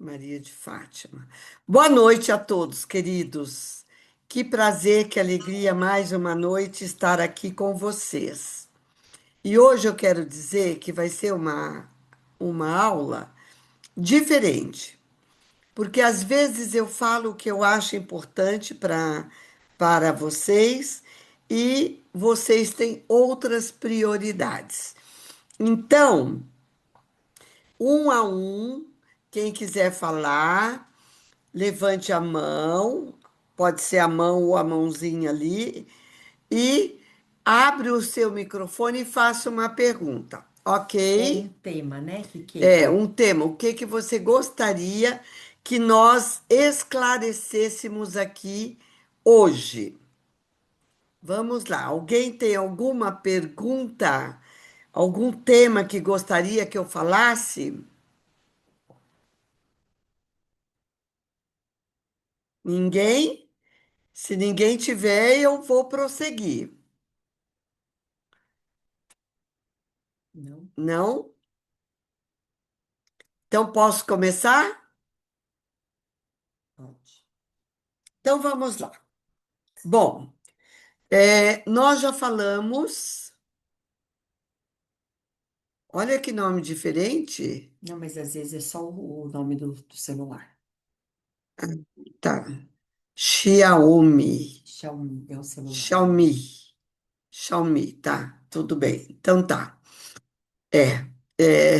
Maria de Fátima. Boa noite a todos, queridos. Que prazer, que alegria, mais uma noite estar aqui com vocês. E hoje eu quero dizer que vai ser uma aula diferente, porque às vezes eu falo o que eu acho importante para vocês e vocês têm outras prioridades. Então, um a um, quem quiser falar, levante a mão, pode ser a mão ou a mãozinha ali, e abre o seu microfone e faça uma pergunta, Ou um ok? tema, né, que É, queira. um tema. O que que você gostaria que nós esclarecêssemos aqui hoje? Vamos lá. Alguém tem alguma pergunta? Algum tema que gostaria que eu falasse? Ninguém? Se ninguém tiver, eu vou prosseguir. Não Não? Então posso começar? pode. Então vamos lá. Bom, nós já falamos. Olha que nome diferente. Não, mas às vezes é só o nome do celular. Tá. Xiaomi. Xiaomi é o celular. Xiaomi. Xiaomi, tá. Tudo bem. Então tá. É. é...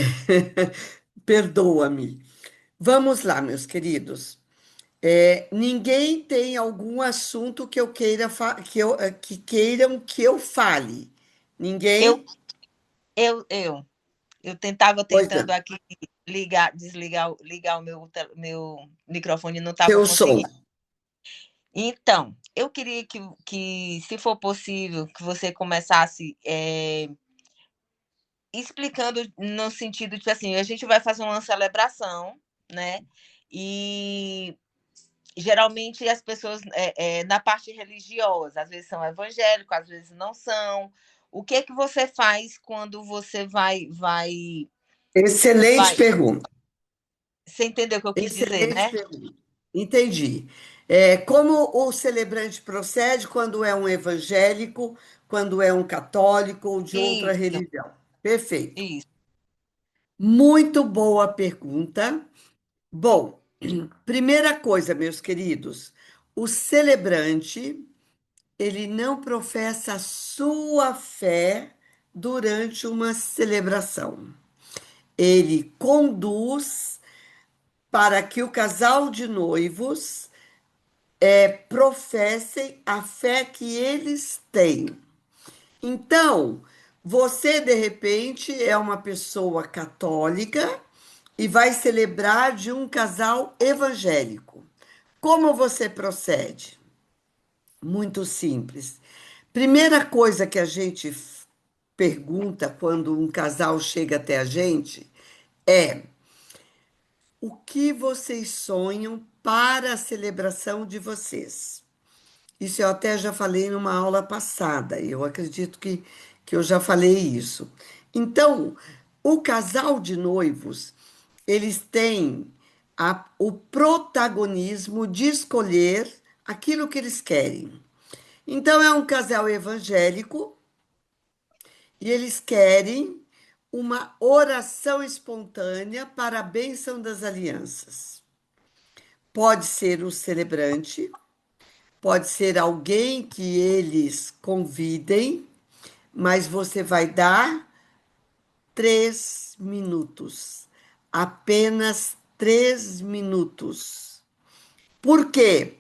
Perdoa-me. Vamos lá, meus queridos. Ninguém tem algum assunto que eu queira que queiram que eu fale. Eu, Ninguém? eu tentava Pois tentando não. aqui ligar o meu microfone, não estava Seu som. conseguindo. Então, eu queria que, se for possível, que você começasse explicando no sentido de assim, a gente vai fazer uma celebração, né? E geralmente as pessoas na parte religiosa, às vezes são evangélicos, às vezes não são. O que é que você faz quando você Excelente vai pergunta. Você entendeu o que eu quis dizer, Excelente né? pergunta. Entendi. Como o celebrante procede quando é um evangélico, quando é um católico ou de outra Isso, religião? Perfeito. isso. Muito boa pergunta. Bom, primeira coisa, meus queridos, o celebrante, ele não professa a sua fé durante uma celebração. Ele conduz para que o casal de noivos professem a fé que eles têm. Então, você de repente é uma pessoa católica e vai celebrar de um casal evangélico. Como você procede? Muito simples. Primeira coisa que a gente pergunta quando um casal chega até a gente é: o que vocês sonham para a celebração de vocês? Isso eu até já falei numa aula passada, eu acredito que eu já falei isso. Então, o casal de noivos, eles têm o protagonismo de escolher aquilo que eles querem. Então, é um casal evangélico e eles querem uma oração espontânea para a bênção das alianças. Pode ser o celebrante, pode ser alguém que eles convidem, mas você vai dar 3 minutos. Apenas 3 minutos. Por quê?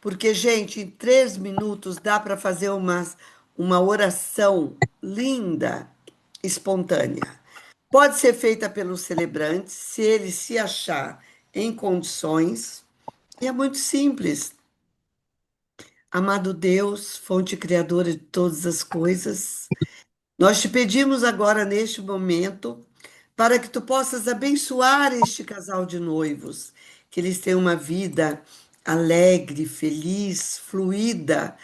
Porque, gente, em 3 minutos dá para fazer uma oração linda, espontânea. Pode ser feita pelo celebrante, se ele se achar em condições, e é muito simples. Amado Deus, fonte criadora de todas as coisas, nós te pedimos agora, neste momento, para que tu possas abençoar este casal de noivos, que eles tenham uma vida alegre, feliz, fluida,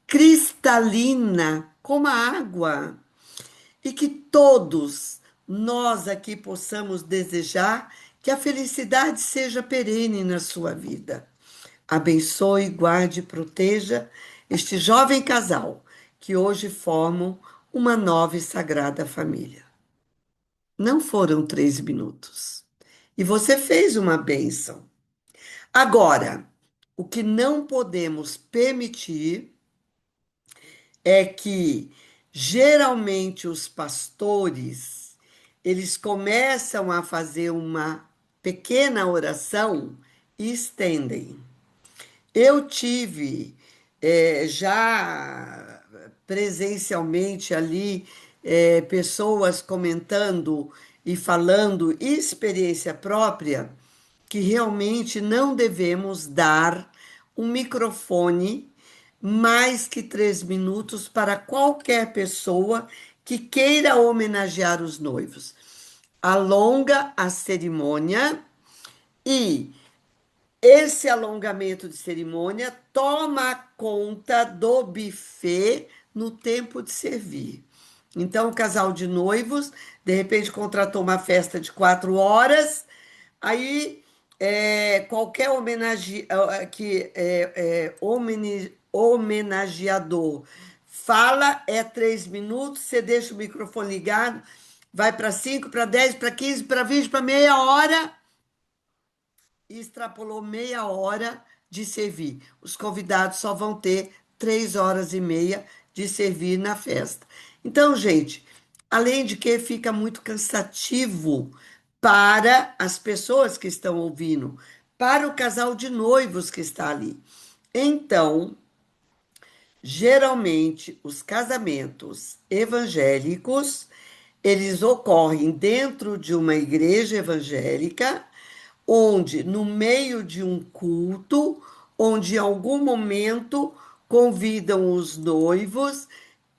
cristalina, como a água, e que todos, nós aqui possamos desejar que a felicidade seja perene na sua vida. Abençoe, guarde e proteja este jovem casal que hoje formam uma nova e sagrada família. Não foram 3 minutos. E você fez uma bênção. Agora, o que não podemos permitir é que geralmente os pastores eles começam a fazer uma pequena oração e estendem. Eu tive já presencialmente ali pessoas comentando e falando experiência própria que realmente não devemos dar um microfone mais que 3 minutos para qualquer pessoa que queira homenagear os noivos. Alonga a cerimônia e esse alongamento de cerimônia toma conta do buffet no tempo de servir. Então, o casal de noivos, de repente, contratou uma festa de 4 horas, aí qualquer homenageador fala, 3 minutos, você deixa o microfone ligado, vai para 5, para 10, para 15, para 20, para meia hora e extrapolou meia hora de servir. Os convidados só vão ter 3 horas e meia de servir na festa. Então, gente, além de que fica muito cansativo para as pessoas que estão ouvindo, para o casal de noivos que está ali. Então, geralmente, os casamentos evangélicos, eles ocorrem dentro de uma igreja evangélica, onde no meio de um culto, onde em algum momento convidam os noivos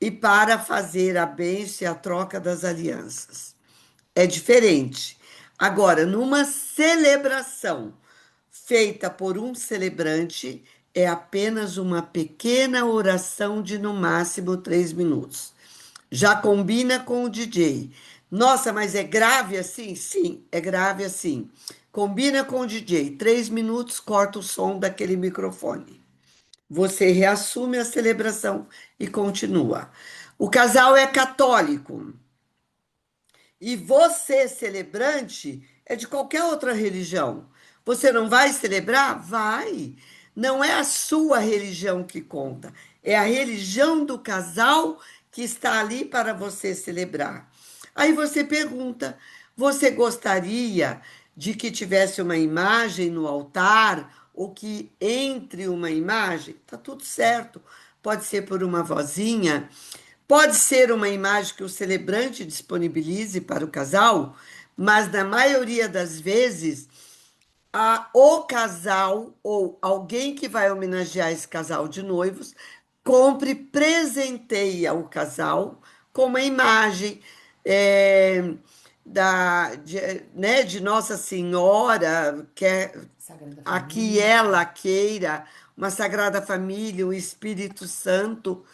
e para fazer a bênção e a troca das alianças. É diferente. Agora, numa celebração feita por um celebrante, é apenas uma pequena oração de no máximo 3 minutos. Já combina com o DJ. Nossa, mas é grave assim? Sim, é grave assim. Combina com o DJ. 3 minutos, corta o som daquele microfone. Você reassume a celebração e continua. O casal é católico. E você, celebrante, é de qualquer outra religião. Você não vai celebrar? Vai. Não é a sua religião que conta, é a religião do casal que está ali para você celebrar. Aí você pergunta: você gostaria de que tivesse uma imagem no altar ou que entre uma imagem? Tá tudo certo. Pode ser por uma vozinha, pode ser uma imagem que o celebrante disponibilize para o casal, mas na maioria das vezes, o casal ou alguém que vai homenagear esse casal de noivos compre, presenteia o casal com uma imagem de Nossa Senhora, que é Sagrada a que Família. ela queira, uma Sagrada Família, o Espírito Santo,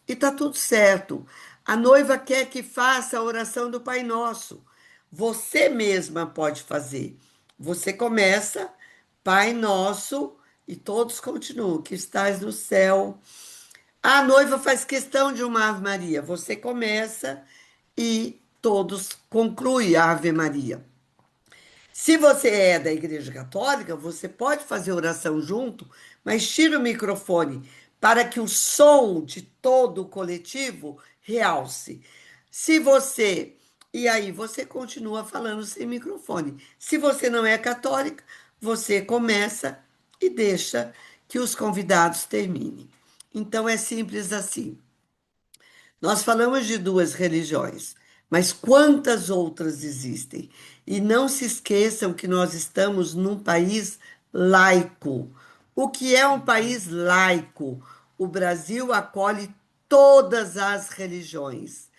e tá tudo certo. A noiva quer que faça a oração do Pai Nosso. Você mesma pode fazer. Você começa, Pai Nosso, e todos continuam, que estás no céu. A noiva faz questão de uma Ave Maria. Você começa e todos concluem a Ave Maria. Se você é da Igreja Católica, você pode fazer oração junto, mas tira o microfone para que o som de todo o coletivo realce. Se você. E aí você continua falando sem microfone. Se você não é católica, você começa e deixa que os convidados terminem. Então é simples assim. Nós falamos de 2 religiões, mas quantas outras existem? E não se esqueçam que nós estamos num país laico. O que é um país laico? O Brasil acolhe todas as religiões,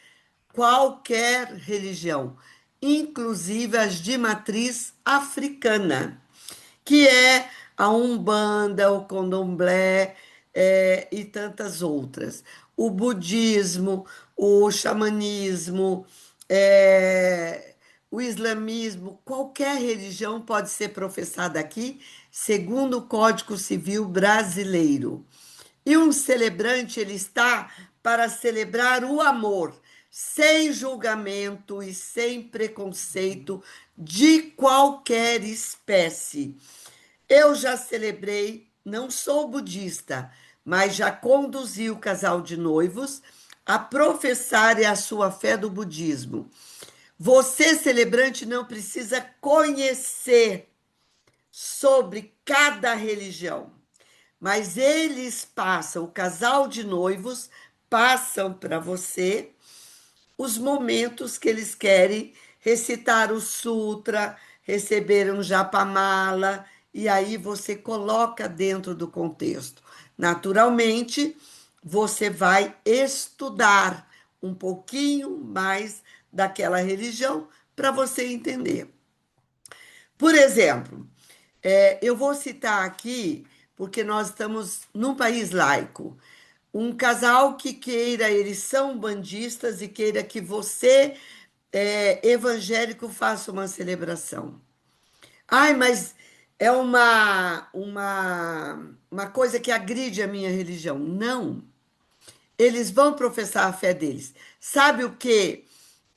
qualquer religião, inclusive as de matriz africana, que é a Umbanda, o Candomblé, e tantas outras. O budismo, o xamanismo, o islamismo, qualquer religião pode ser professada aqui, segundo o Código Civil brasileiro. E um celebrante, ele está para celebrar o amor, sem julgamento e sem preconceito de qualquer espécie. Eu já celebrei, não sou budista, mas já conduzi o casal de noivos a professarem a sua fé do budismo. Você, celebrante, não precisa conhecer sobre cada religião, mas eles passam, o casal de noivos passam para você os momentos que eles querem recitar o sutra, receber um japamala, e aí você coloca dentro do contexto. Naturalmente, você vai estudar um pouquinho mais daquela religião para você entender. Por exemplo, eu vou citar aqui, porque nós estamos num país laico, um casal que queira, eles são bandistas e queira que você, evangélico, faça uma celebração. Ai, mas é uma coisa que agride a minha religião. Não, eles vão professar a fé deles. Sabe o que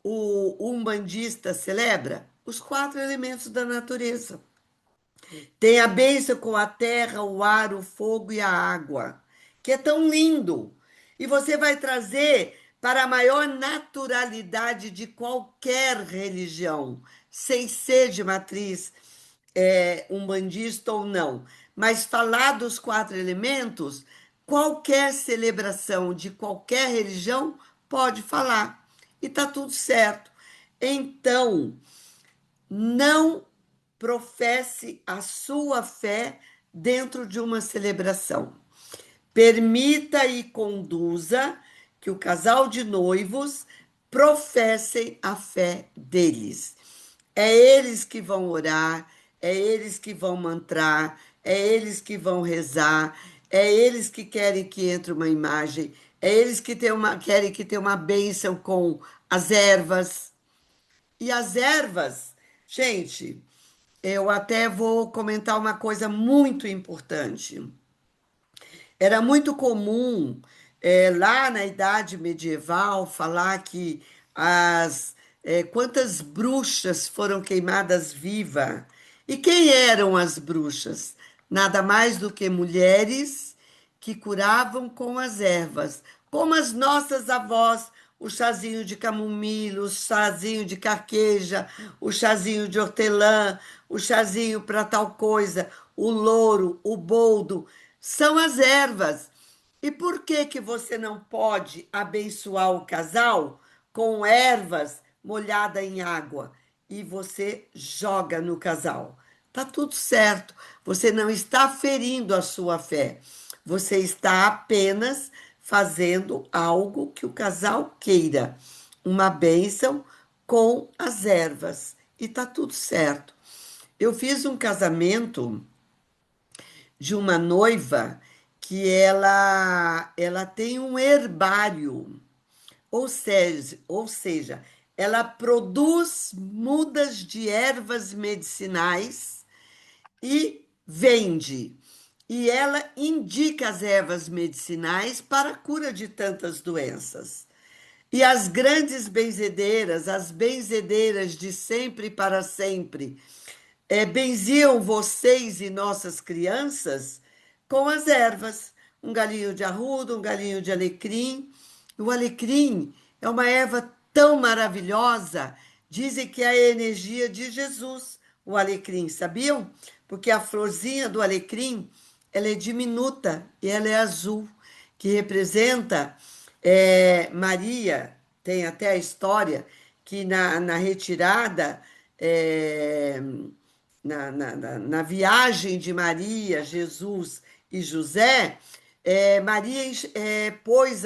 o umbandista celebra? Os 4 elementos da natureza. Tem a bênção com a terra, o ar, o fogo e a água, que é tão lindo. E você vai trazer para a maior naturalidade de qualquer religião, sem ser de matriz umbandista ou não. Mas falar dos 4 elementos, qualquer celebração de qualquer religião pode falar. E está tudo certo. Então, não professe a sua fé dentro de uma celebração. Permita e conduza que o casal de noivos professem a fé deles. É eles que vão orar, é eles que vão mantrar, é eles que vão rezar, é eles que querem que entre uma imagem, é eles que querem que tenha uma bênção com as ervas. E as ervas, gente, eu até vou comentar uma coisa muito importante. Era muito comum, lá na Idade Medieval, falar que quantas bruxas foram queimadas vivas. E quem eram as bruxas? Nada mais do que mulheres que curavam com as ervas, como as nossas avós, o chazinho de camomila, o chazinho de carqueja, o chazinho de hortelã, o chazinho para tal coisa, o louro, o boldo, são as ervas. E por que que você não pode abençoar o casal com ervas molhada em água e você joga no casal? Tá tudo certo. Você não está ferindo a sua fé. Você está apenas fazendo algo que o casal queira, uma bênção com as ervas. E tá tudo certo. Eu fiz um casamento de uma noiva que ela tem um herbário, ou seja, ela produz mudas de ervas medicinais e vende. E ela indica as ervas medicinais para a cura de tantas doenças. E as grandes benzedeiras, as benzedeiras de sempre e para sempre, benziam vocês e nossas crianças com as ervas. Um galinho de arruda, um galinho de alecrim. O alecrim é uma erva tão maravilhosa. Dizem que é a energia de Jesus, o alecrim, sabiam? Porque a florzinha do alecrim, ela é diminuta e ela é azul, que representa Maria. Tem até a história que na retirada, é, na viagem de Maria, Jesus e José, Maria pôs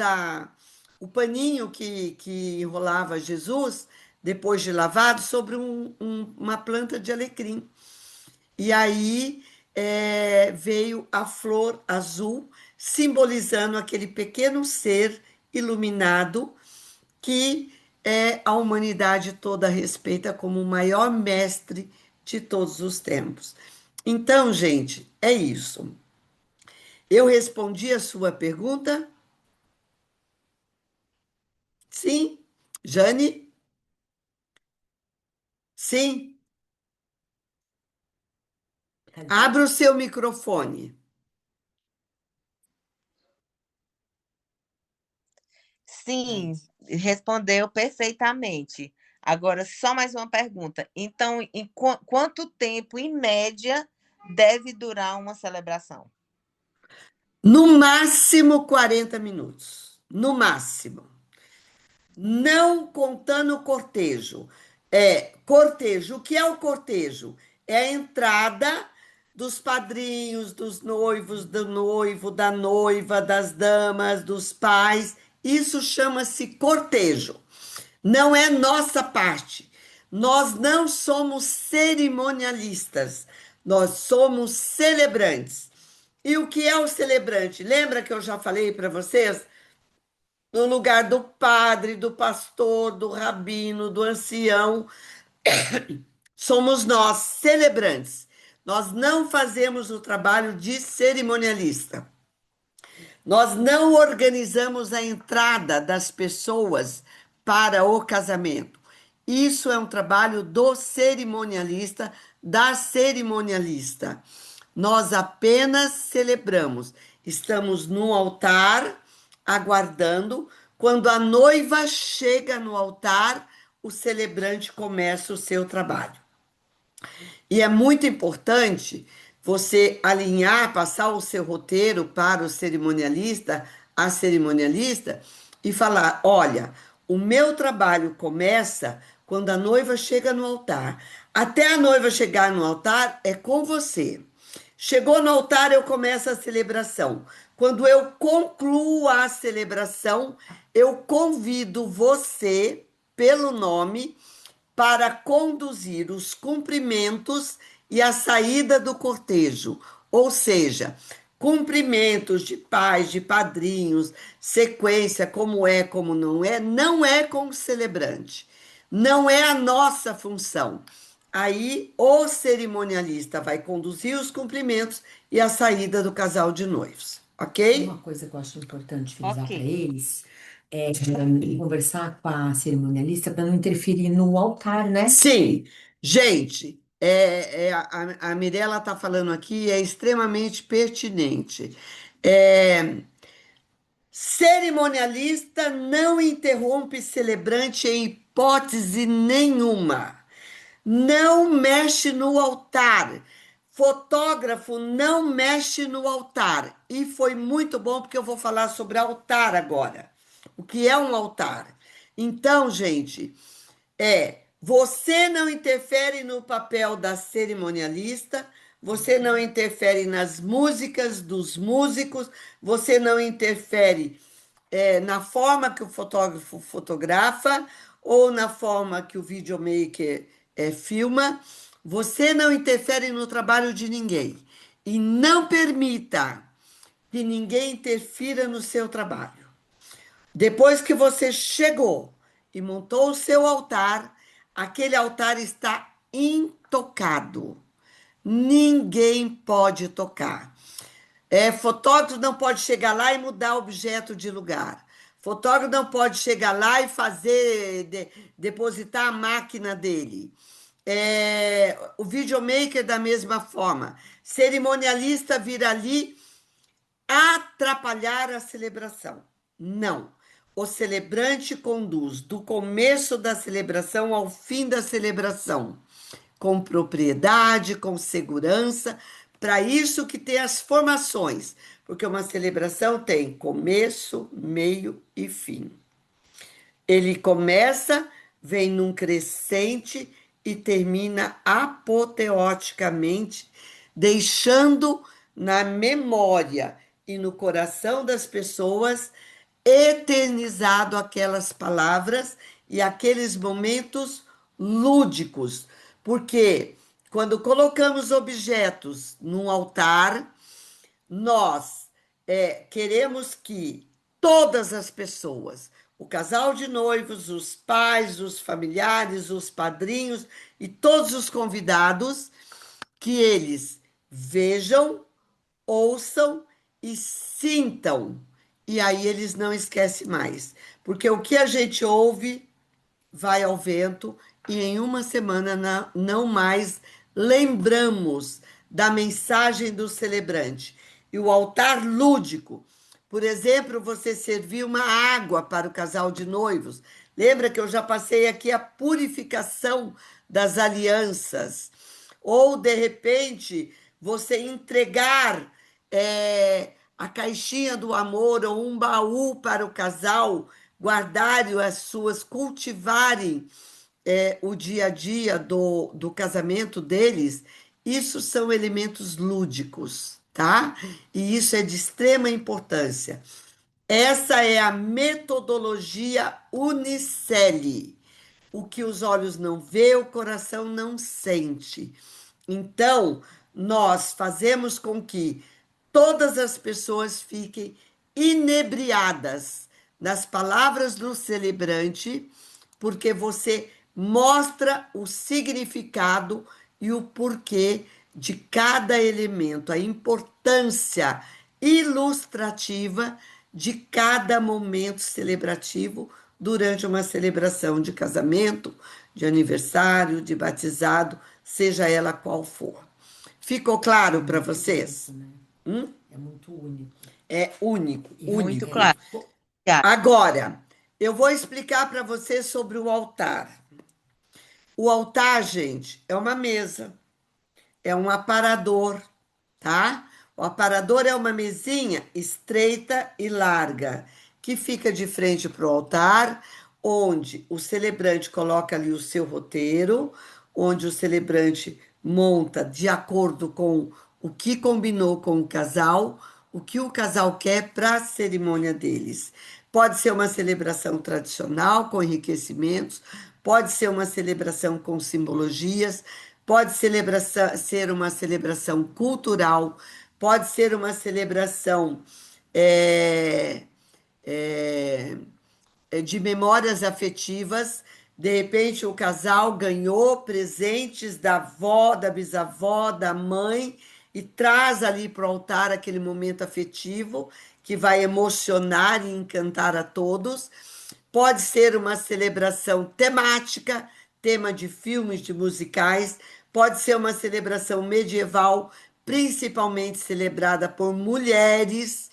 o paninho que enrolava Jesus, depois de lavado, sobre uma planta de alecrim. E aí veio a flor azul, simbolizando aquele pequeno ser iluminado que a humanidade toda respeita como o maior mestre de todos os tempos. Então, gente, é isso. Eu respondi a sua pergunta? Sim? Jane? Sim? Abra o seu microfone. Sim, respondeu perfeitamente. Agora, só mais uma pergunta. Então, em quanto tempo, em média, deve durar uma celebração? No máximo 40 minutos. No máximo. Não contando o cortejo. Cortejo. O que é o cortejo? É a entrada dos padrinhos, dos noivos, do noivo, da noiva, das damas, dos pais. Isso chama-se cortejo. Não é nossa parte. Nós não somos cerimonialistas. Nós somos celebrantes. E o que é o celebrante? Lembra que eu já falei para vocês? No lugar do padre, do pastor, do rabino, do ancião, somos nós, celebrantes. Nós não fazemos o trabalho de cerimonialista. Nós não organizamos a entrada das pessoas para o casamento. Isso é um trabalho do cerimonialista, da cerimonialista. Nós apenas celebramos. Estamos no altar, aguardando. Quando a noiva chega no altar, o celebrante começa o seu trabalho. E é muito importante você alinhar, passar o seu roteiro para o cerimonialista, a cerimonialista, e falar: olha, o meu trabalho começa quando a noiva chega no altar. Até a noiva chegar no altar é com você. Chegou no altar, eu começo a celebração. Quando eu concluo a celebração, eu convido você, pelo nome, para conduzir os cumprimentos e a saída do cortejo, ou seja, cumprimentos de pais, de padrinhos, sequência, como é, como não é com o celebrante, não é a nossa função. Aí o cerimonialista vai conduzir os cumprimentos e a saída do casal de noivos, ok? Uma coisa que eu acho importante frisar para Ok. eles é conversar com a cerimonialista para não interferir no altar, né? Sim, gente, a Mirella está falando aqui, é extremamente pertinente. É, cerimonialista não interrompe celebrante em hipótese nenhuma. Não mexe no altar. Fotógrafo não mexe no altar. E foi muito bom porque eu vou falar sobre altar agora. O que é um altar? Então, gente, você não interfere no papel da cerimonialista, você não interfere nas músicas dos músicos, você não interfere na forma que o fotógrafo fotografa ou na forma que o videomaker filma. Você não interfere no trabalho de ninguém e não permita que ninguém interfira no seu trabalho. Depois que você chegou e montou o seu altar, aquele altar está intocado. Ninguém pode tocar. Fotógrafo não pode chegar lá e mudar objeto de lugar. Fotógrafo não pode chegar lá e depositar a máquina dele. O videomaker da mesma forma. Cerimonialista vir ali atrapalhar a celebração. Não. O celebrante conduz do começo da celebração ao fim da celebração, com propriedade, com segurança. Para isso que tem as formações, porque uma celebração tem começo, meio e fim. Ele começa, vem num crescente e termina apoteoticamente, deixando na memória e no coração das pessoas eternizado aquelas palavras e aqueles momentos lúdicos, porque quando colocamos objetos num altar, nós queremos que todas as pessoas o casal de noivos, os pais, os familiares, os padrinhos e todos os convidados, que eles vejam, ouçam e sintam. E aí eles não esquecem mais. Porque o que a gente ouve vai ao vento e em uma semana não mais lembramos da mensagem do celebrante. E o altar lúdico, por exemplo, você servir uma água para o casal de noivos. Lembra que eu já passei aqui a purificação das alianças? Ou, de repente, você entregar a caixinha do amor ou um baú para o casal, guardarem as suas, cultivarem o dia a dia do casamento deles, isso são elementos lúdicos, tá? E isso é de extrema importância. Essa é a metodologia Unicele. O que os olhos não vê, o coração não sente. Então, nós fazemos com que todas as pessoas fiquem inebriadas nas palavras do celebrante, porque você mostra o significado e o porquê de cada elemento, a importância ilustrativa de cada momento celebrativo durante uma celebração de casamento, de aniversário, de batizado, seja ela qual for. Ficou claro para vocês? É muito único. É único, Muito único. claro. Agora, eu vou explicar para vocês sobre o altar. O altar, gente, é uma mesa, é um aparador, tá? O aparador é uma mesinha estreita e larga, que fica de frente para o altar, onde o celebrante coloca ali o seu roteiro, onde o celebrante monta de acordo com o que combinou com o casal, o que o casal quer para a cerimônia deles. Pode ser uma celebração tradicional, com enriquecimentos, pode ser uma celebração com simbologias, pode ser uma celebração cultural, pode ser uma celebração é, é, de memórias afetivas. De repente, o casal ganhou presentes da avó, da bisavó, da mãe e traz ali para o altar aquele momento afetivo que vai emocionar e encantar a todos. Pode ser uma celebração temática, tema de filmes, de musicais. Pode ser uma celebração medieval, principalmente celebrada por mulheres,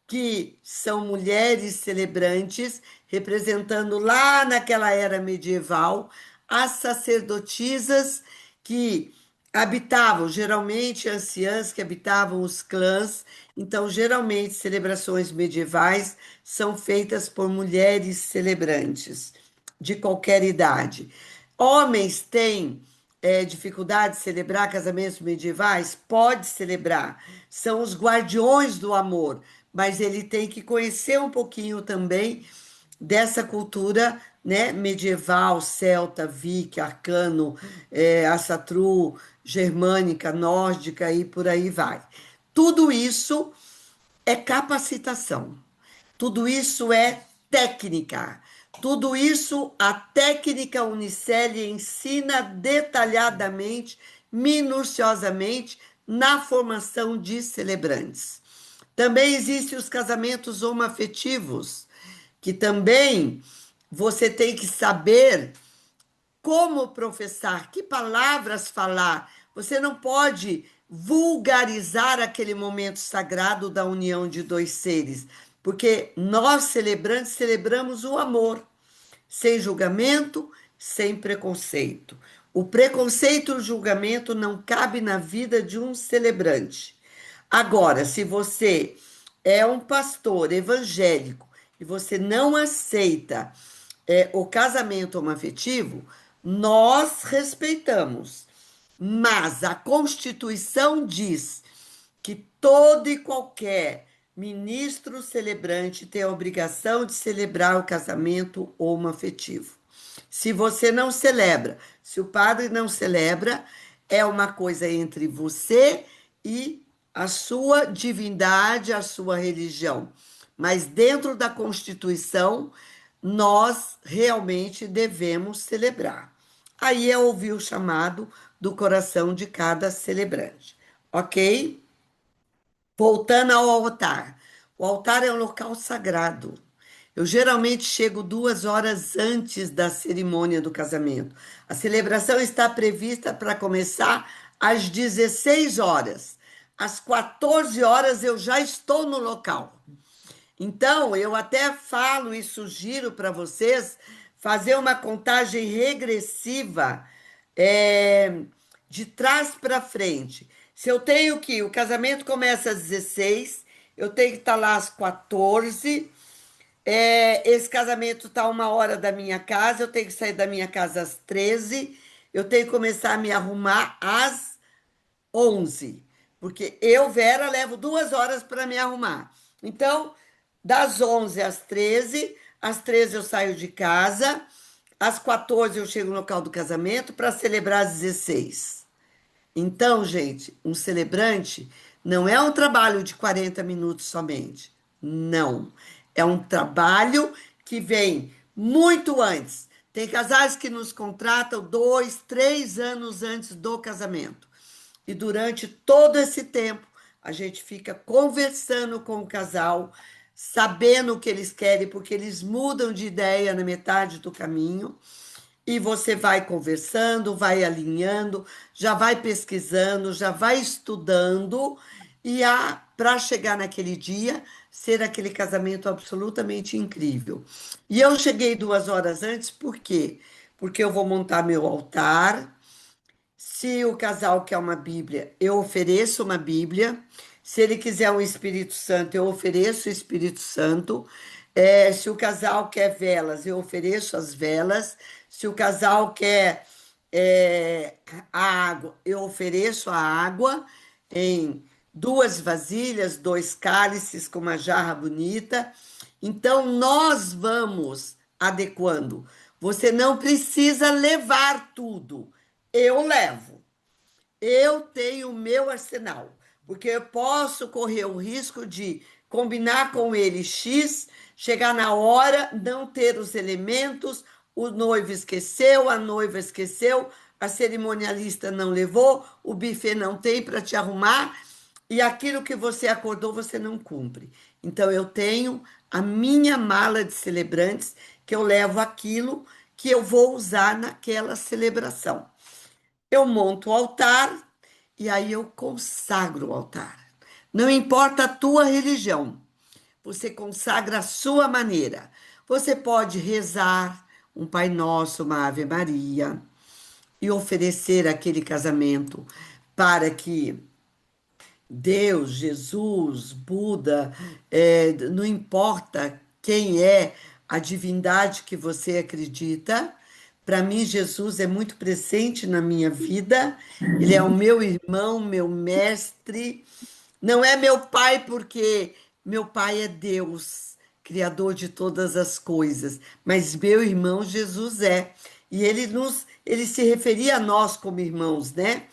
que são mulheres celebrantes, representando lá naquela era medieval as sacerdotisas que habitavam, geralmente anciãs que habitavam os clãs. Então, geralmente, celebrações medievais são feitas por mulheres celebrantes de qualquer idade. Homens têm dificuldade de celebrar casamentos medievais? Pode celebrar. São os guardiões do amor, mas ele tem que conhecer um pouquinho também dessa cultura, né, medieval, celta, viking, arcano, assatru, germânica, nórdica e por aí vai. Tudo isso é capacitação. Tudo isso é técnica. Tudo isso a técnica Unicele ensina detalhadamente, minuciosamente na formação de celebrantes. Também existem os casamentos homoafetivos, que também você tem que saber como professar, que palavras falar. Você não pode vulgarizar aquele momento sagrado da união de dois seres, porque nós celebrantes celebramos o amor, sem julgamento, sem preconceito. O preconceito e o julgamento não cabe na vida de um celebrante. Agora, se você é um pastor evangélico e você não aceita o casamento homoafetivo, nós respeitamos, mas a Constituição diz que todo e qualquer ministro celebrante tem a obrigação de celebrar o casamento homoafetivo. Se você não celebra, se o padre não celebra, é uma coisa entre você e a sua divindade, a sua religião. Mas dentro da Constituição, nós realmente devemos celebrar. Aí é ouvir o chamado do coração de cada celebrante, ok? Voltando ao altar. O altar é um local sagrado. Eu geralmente chego 2 horas antes da cerimônia do casamento. A celebração está prevista para começar às 16 horas. Às 14 horas eu já estou no local. Então, eu até falo e sugiro para vocês fazer uma contagem regressiva, é, de trás para frente. Se eu tenho que, o casamento começa às 16, eu tenho que estar lá às 14. Esse casamento está 1 hora da minha casa, eu tenho que sair da minha casa às 13, eu tenho que começar a me arrumar às 11, porque eu, Vera, levo 2 horas para me arrumar. Então, das 11 às 13, às 13 eu saio de casa, às 14 eu chego no local do casamento para celebrar às 16. Então, gente, um celebrante não é um trabalho de 40 minutos somente. Não. É um trabalho que vem muito antes. Tem casais que nos contratam 2, 3 anos antes do casamento. E durante todo esse tempo, a gente fica conversando com o casal, sabendo o que eles querem, porque eles mudam de ideia na metade do caminho. E você vai conversando, vai alinhando, já vai pesquisando, já vai estudando, e para chegar naquele dia, ser aquele casamento absolutamente incrível. E eu cheguei 2 horas antes, por quê? Porque eu vou montar meu altar. Se o casal quer uma Bíblia, eu ofereço uma Bíblia. Se ele quiser um Espírito Santo, eu ofereço o Espírito Santo. Se o casal quer velas, eu ofereço as velas. Se o casal quer a água, eu ofereço a água em 2 vasilhas, 2 cálices com uma jarra bonita. Então, nós vamos adequando. Você não precisa levar tudo. Eu levo. Eu tenho o meu arsenal, porque eu posso correr o risco de combinar com ele X, chegar na hora, não ter os elementos, o noivo esqueceu, a noiva esqueceu, a cerimonialista não levou, o buffet não tem para te arrumar, e aquilo que você acordou você não cumpre. Então eu tenho a minha mala de celebrantes, que eu levo aquilo que eu vou usar naquela celebração. Eu monto o altar e aí eu consagro o altar. Não importa a tua religião, você consagra a sua maneira. Você pode rezar um Pai Nosso, uma Ave Maria e oferecer aquele casamento para que Deus, Jesus, Buda, não importa quem é a divindade que você acredita. Para mim, Jesus é muito presente na minha vida. Ele é o meu irmão, meu mestre. Não é meu pai, porque meu pai é Deus, criador de todas as coisas. Mas meu irmão Jesus é. E ele se referia a nós como irmãos, né?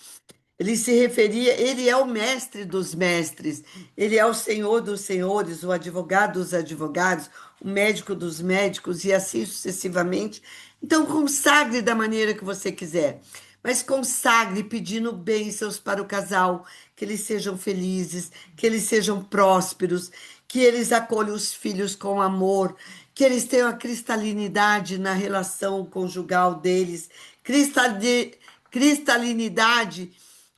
Ele se referia, ele é o mestre dos mestres, ele é o senhor dos senhores, o advogado dos advogados, o médico dos médicos e assim sucessivamente. Então, consagre da maneira que você quiser, mas consagre pedindo bênçãos para o casal, que eles sejam felizes, que eles sejam prósperos, que eles acolham os filhos com amor, que eles tenham a cristalinidade na relação conjugal deles. Cristalinidade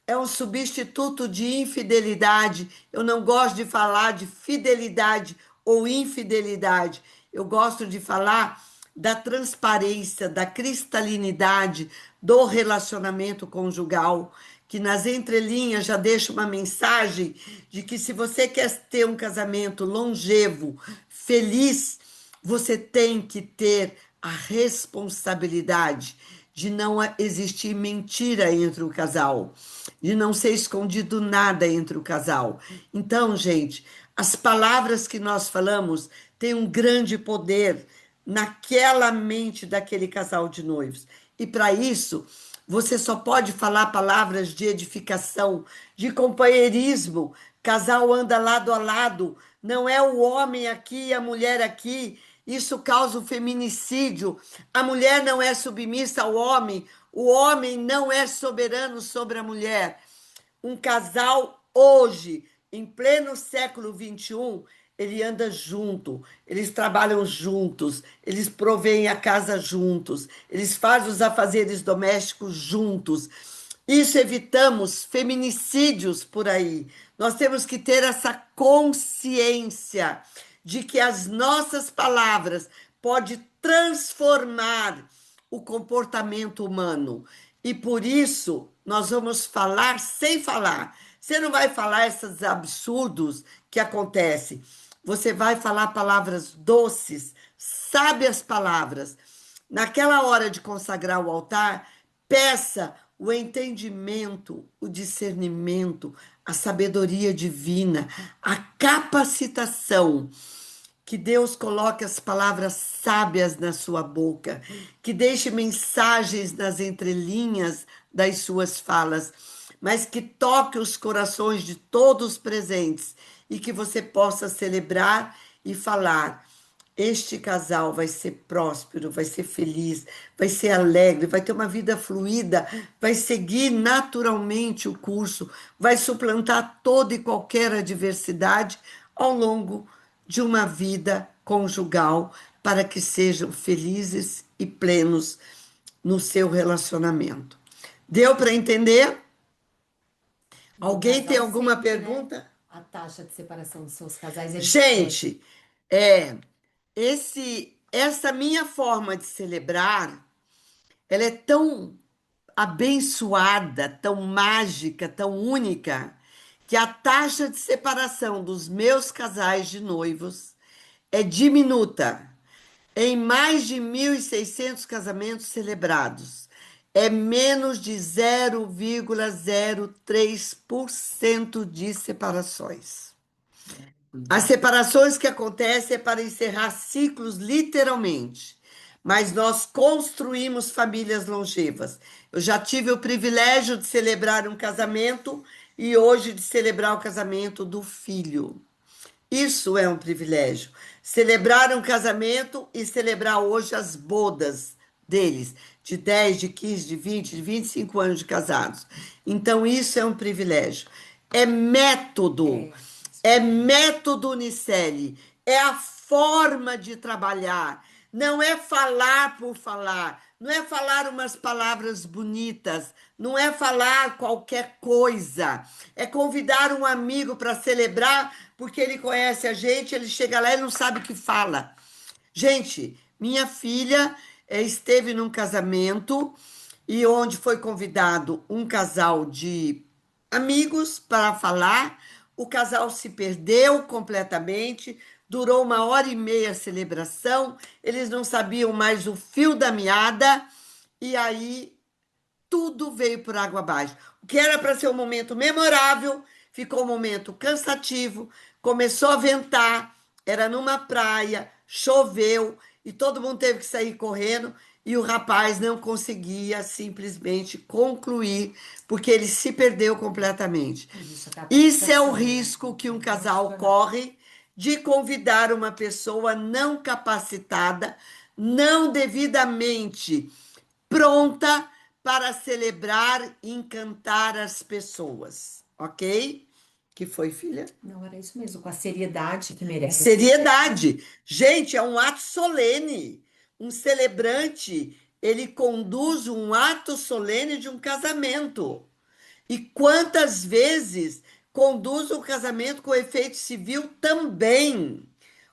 é um substituto de infidelidade. Eu não gosto de falar de fidelidade ou infidelidade. Eu gosto de falar da transparência, da cristalinidade do relacionamento conjugal, que nas entrelinhas já deixa uma mensagem de que se você quer ter um casamento longevo, feliz, você tem que ter a responsabilidade de não existir mentira entre o casal, de não ser escondido nada entre o casal. Então, gente, as palavras que nós falamos têm um grande poder naquela mente daquele casal de noivos. E para isso, você só pode falar palavras de edificação, de companheirismo. Casal anda lado a lado, não é o homem aqui e a mulher aqui, isso causa o feminicídio. A mulher não é submissa ao homem, o homem não é soberano sobre a mulher. Um casal hoje, em pleno século XXI, ele anda junto, eles trabalham juntos, eles provêem a casa juntos, eles fazem os afazeres domésticos juntos. Isso evitamos feminicídios por aí. Nós temos que ter essa consciência de que as nossas palavras podem transformar o comportamento humano. E por isso nós vamos falar sem falar. Você não vai falar esses absurdos que acontecem. Você vai falar palavras doces, sábias palavras. Naquela hora de consagrar o altar, peça o entendimento, o discernimento, a sabedoria divina, a capacitação. Que Deus coloque as palavras sábias na sua boca, que deixe mensagens nas entrelinhas das suas falas, mas que toque os corações de todos os presentes e que você possa celebrar e falar: este casal vai ser próspero, vai ser feliz, vai ser alegre, vai ter uma vida fluida, vai seguir naturalmente o curso, vai suplantar toda e qualquer adversidade ao longo de uma vida conjugal, para que sejam felizes e plenos no seu relacionamento. Deu para entender? Do Alguém tem casal alguma sempre, né? pergunta? A taxa de separação dos seus casais é diferente. Gente, essa minha forma de celebrar, ela é tão abençoada, tão mágica, tão única, que a taxa de separação dos meus casais de noivos é diminuta. Em mais de 1.600 casamentos celebrados, é menos de 0,03% de separações. As separações que acontecem é para encerrar ciclos, literalmente. Mas nós construímos famílias longevas. Eu já tive o privilégio de celebrar um casamento e hoje de celebrar o casamento do filho. Isso é um privilégio. Celebrar um casamento e celebrar hoje as bodas deles, de 10, de 15, de 20, de 25 anos de casados. Então, isso é um privilégio. É método. É método, Unicelli. É a forma de trabalhar. Não é falar por falar. Não é falar umas palavras bonitas. Não é falar qualquer coisa. É convidar um amigo para celebrar, porque ele conhece a gente, ele chega lá e não sabe o que fala. Gente, minha filha esteve num casamento e onde foi convidado um casal de amigos para falar. O casal se perdeu completamente, durou 1h30 a celebração, eles não sabiam mais o fio da meada, e aí tudo veio por água abaixo. O que era para ser um momento memorável, ficou um momento cansativo, começou a ventar, era numa praia, choveu, e todo mundo teve que sair correndo, e o rapaz não conseguia simplesmente concluir, porque ele se perdeu completamente. Isso é o risco que um casal corre de convidar uma pessoa não capacitada, não devidamente pronta para celebrar e encantar as pessoas, ok? Que foi, filha? Não, era isso mesmo, com a seriedade que merece. Seriedade. Gente, é um ato solene. Um celebrante, ele conduz um ato solene de um casamento. E quantas vezes conduz o casamento com efeito civil também.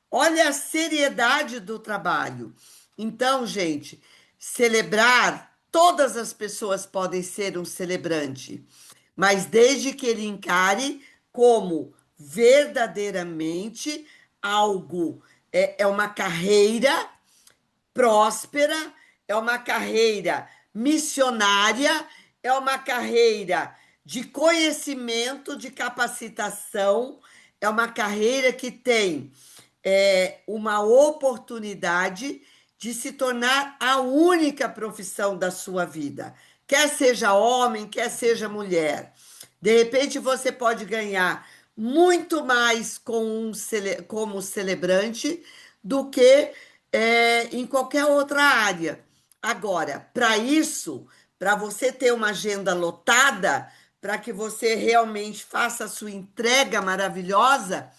Olha a seriedade do trabalho. Então, gente, celebrar, todas as pessoas podem ser um celebrante, mas desde que ele encare como verdadeiramente algo, é uma carreira próspera, é uma carreira missionária, é uma carreira de conhecimento, de capacitação, é uma carreira que tem uma oportunidade de se tornar a única profissão da sua vida. Quer seja homem, quer seja mulher. De repente, você pode ganhar muito mais como celebrante do que em qualquer outra área. Agora, para isso, para você ter uma agenda lotada, para que você realmente faça a sua entrega maravilhosa,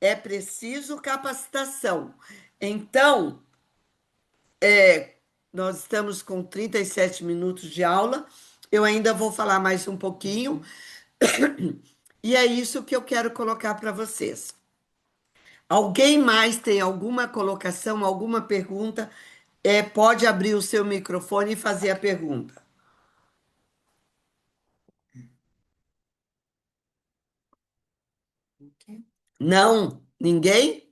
é preciso capacitação. Então, nós estamos com 37 minutos de aula. Eu ainda vou falar mais um pouquinho. E é isso que eu quero colocar para vocês. Alguém mais tem alguma colocação, alguma pergunta? Pode abrir o seu microfone e fazer a pergunta. Não? Ninguém?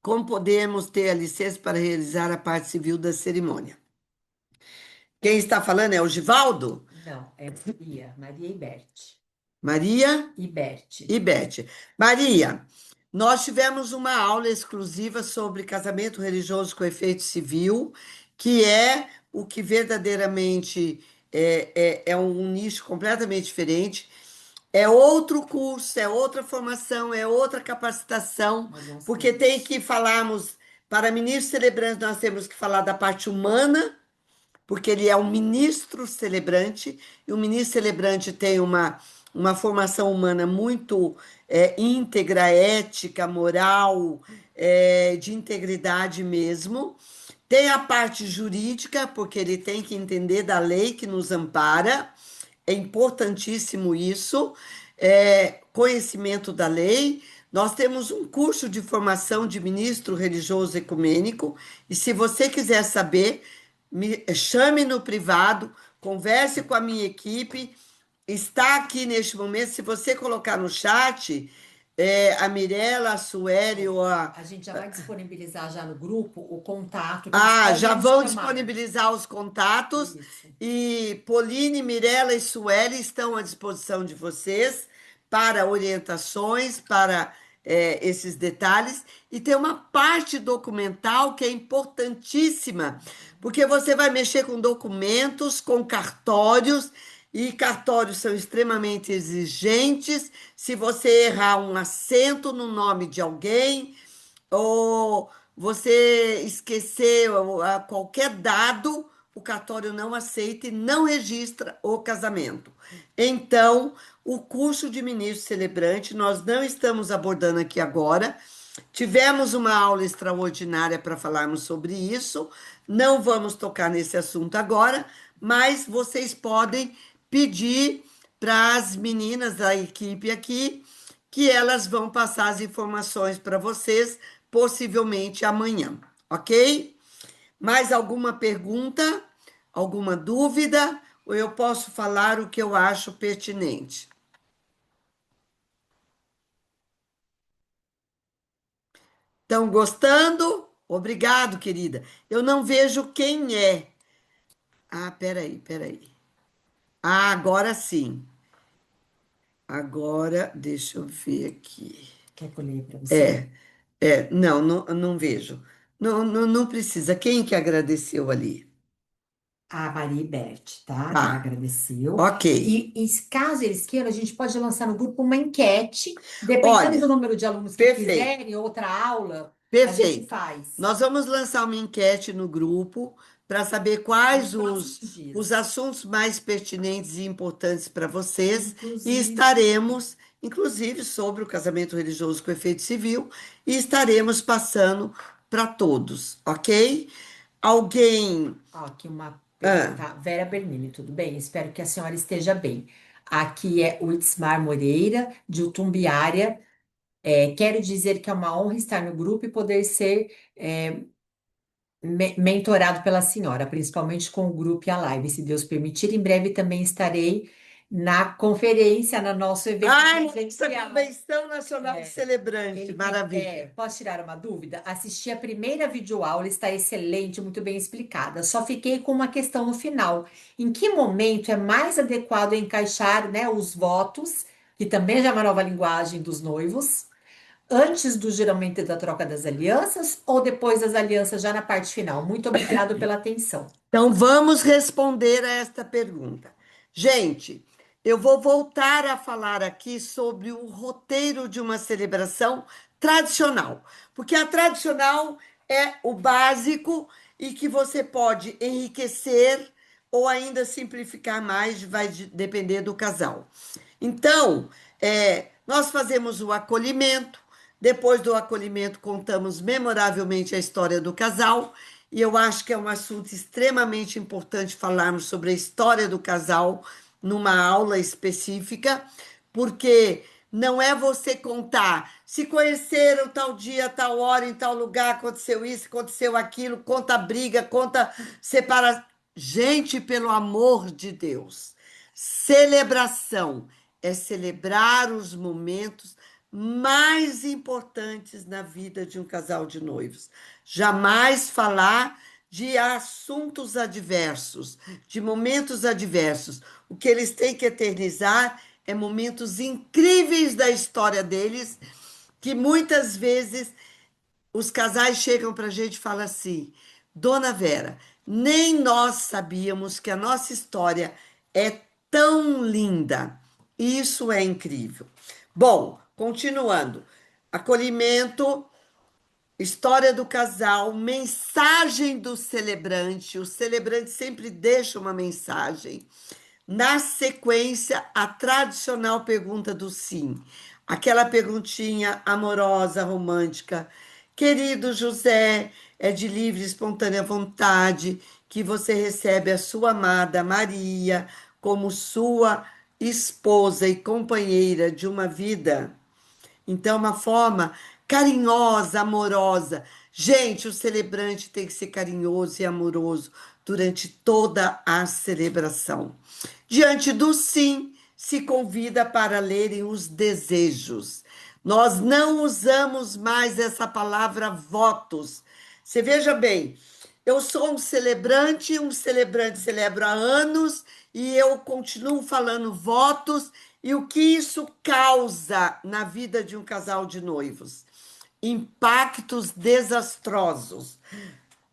Como podemos ter a licença para realizar a parte civil da cerimônia? Quem está falando é o Givaldo? Não, é Maria Iberte. Maria? Iberte. E Beth. Maria, nós tivemos uma aula exclusiva sobre casamento religioso com efeito civil, que é o que verdadeiramente é um nicho completamente diferente. É outro curso, é outra formação, é outra capacitação, porque tem que falarmos, para ministros celebrantes, nós temos que falar da parte humana, porque ele é um ministro celebrante, e o ministro celebrante tem uma formação humana muito íntegra, ética, moral, de integridade mesmo. Tem a parte jurídica, porque ele tem que entender da lei que nos ampara, é importantíssimo isso, conhecimento da lei. Nós temos um curso de formação de ministro religioso ecumênico, e se você quiser saber, me chame no privado, converse com a minha equipe. Está aqui neste momento. Se você colocar no chat, a Mirella, a Sueli ou a. A gente já vai disponibilizar já no grupo o contato que eles Ah, podem já nos vão chamar. disponibilizar os contatos. Isso. E Pauline, Mirella e Sueli estão à disposição de vocês para orientações, para esses detalhes. E tem uma parte documental que é importantíssima, porque você vai mexer com documentos, com cartórios, e cartórios são extremamente exigentes. Se você errar um acento no nome de alguém, ou você esqueceu qualquer dado, o cartório não aceita e não registra o casamento. Então, o curso de ministro celebrante, nós não estamos abordando aqui agora. Tivemos uma aula extraordinária para falarmos sobre isso. Não vamos tocar nesse assunto agora, mas vocês podem pedir para as meninas da equipe aqui que elas vão passar as informações para vocês, possivelmente amanhã, ok? Mais alguma pergunta? Alguma dúvida? Ou eu posso falar o que eu acho pertinente? Estão gostando? Obrigado, querida. Eu não vejo quem é. Ah, peraí, peraí. Ah, agora sim. Agora, deixa eu ver aqui. Quer que eu leia para você? Não, não, não vejo. Não, não, não precisa. Quem que agradeceu ali? A Maria Iberte, tá? Ela Ah, agradeceu. ok. E caso eles queiram, a gente pode lançar no grupo uma enquete, dependendo Olha, do número de alunos que perfeito, quiserem, outra aula, a gente perfeito. faz Nós vamos lançar uma enquete no grupo para saber nos quais próximos os dias. assuntos mais pertinentes e importantes para vocês, e Inclusive, estaremos, inclusive, sobre o casamento religioso com efeito civil, e estaremos passando para todos, ok? Alguém. ó, aqui uma Ah, pergunta. Vera Bernini, tudo bem? Espero que a senhora esteja bem. Aqui é o Itzmar Moreira, de Utumbiara. Quero dizer que é uma honra estar no grupo e poder ser mentorado pela senhora, principalmente com o grupo e a live, se Deus permitir. Em breve também estarei na conferência, no nosso evento nossa presencial. Convenção Nacional de É, Celebrante, maravilha. posso tirar uma dúvida? Assisti a primeira videoaula, está excelente, muito bem explicada. Só fiquei com uma questão no final. Em que momento é mais adequado encaixar, né, os votos, que também já é uma nova linguagem dos noivos, antes do juramento e da troca das alianças ou depois das alianças, já na parte final? Muito obrigado pela atenção. Então, vamos responder a esta pergunta. Gente, eu vou voltar a falar aqui sobre o roteiro de uma celebração tradicional, porque a tradicional é o básico e que você pode enriquecer ou ainda simplificar mais, vai depender do casal. Então, nós fazemos o acolhimento, depois do acolhimento, contamos memoravelmente a história do casal, e eu acho que é um assunto extremamente importante falarmos sobre a história do casal numa aula específica, porque não é você contar se conheceram tal dia, tal hora, em tal lugar, aconteceu isso, aconteceu aquilo, conta a briga, conta separação. Gente, pelo amor de Deus, celebração é celebrar os momentos mais importantes na vida de um casal de noivos. Jamais falar de assuntos adversos, de momentos adversos. O que eles têm que eternizar é momentos incríveis da história deles, que muitas vezes os casais chegam para a gente e falam assim: Dona Vera, nem nós sabíamos que a nossa história é tão linda. Isso é incrível. Bom, continuando. Acolhimento, história do casal, mensagem do celebrante. O celebrante sempre deixa uma mensagem. Na sequência, a tradicional pergunta do sim. Aquela perguntinha amorosa, romântica. Querido José, é de livre e espontânea vontade que você recebe a sua amada Maria como sua esposa e companheira de uma vida. Então, uma forma carinhosa, amorosa. Gente, o celebrante tem que ser carinhoso e amoroso durante toda a celebração. Diante do sim, se convida para lerem os desejos. Nós não usamos mais essa palavra votos. Você veja bem, eu sou um celebrante celebra há anos e eu continuo falando votos. E o que isso causa na vida de um casal de noivos? Impactos desastrosos.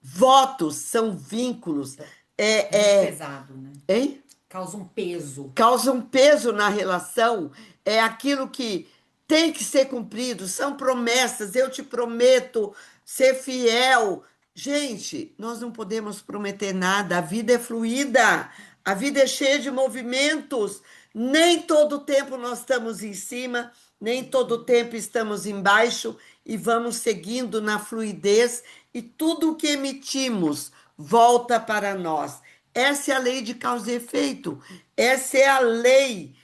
Votos são vínculos. Muito pesado, né? Hein? Causa um peso. Causa um peso na relação, é aquilo que tem que ser cumprido, são promessas, eu te prometo ser fiel. Gente, nós não podemos prometer nada, a vida é fluida, a vida é cheia de movimentos, nem todo tempo nós estamos em cima, nem todo tempo estamos embaixo, e vamos seguindo na fluidez, e tudo o que emitimos volta para nós. Essa é a lei de causa e efeito. Essa é a lei,